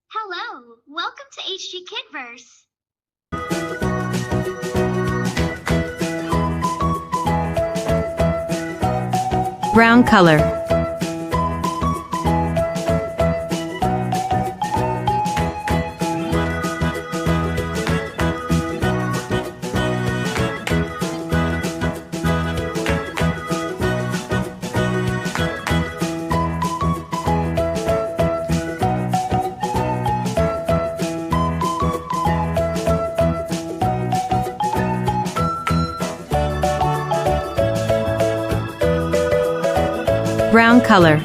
Hello, welcome to HG Kidverse. Brown color. Brown color.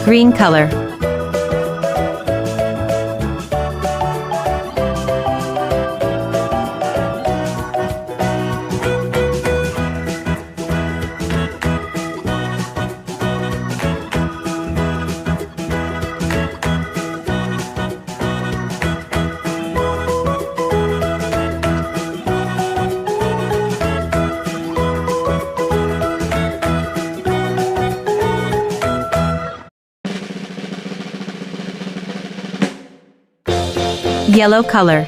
Green color. Yellow color.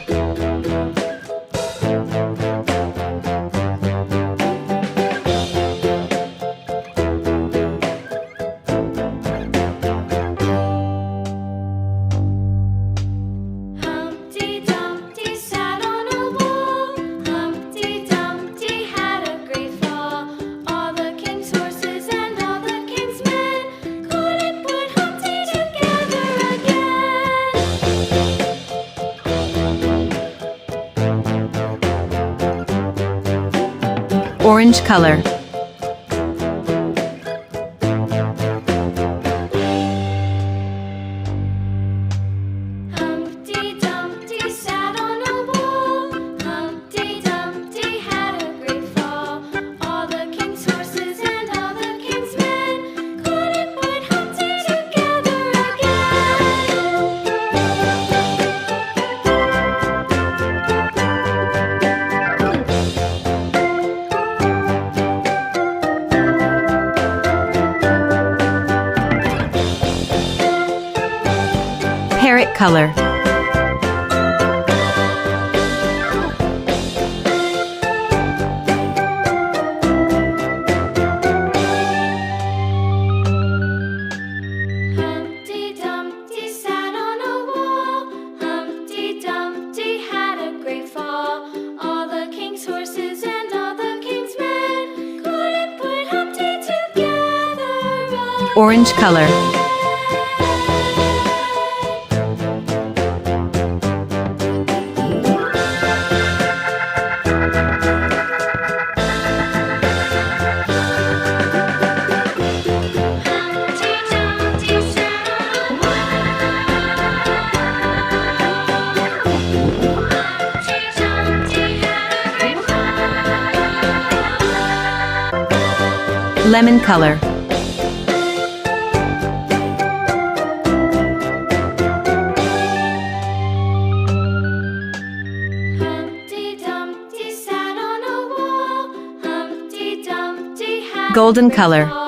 Humpty Dumpty sat on a wall. Humpty Dumpty had a great fall. All the king's horses and all the king's men couldn't put Humpty together again. Orange color. Humpty Dumpty sat on a wall. Humpty Dumpty had a great fall. All the king's horses and all the king's men couldn't put Humpty together Parrot color. Humpty Dumpty sat on a wall. Humpty Dumpty had a great fall. All the king's horses and all the king's men couldn't put Humpty together again. Orange color. Humpty Dumpty sat on a wall. Humpty Dumpty had a great fall. Lemon color. Humpty Dumpty sat on a wall. Humpty Dumpty had Golden a great color. fall.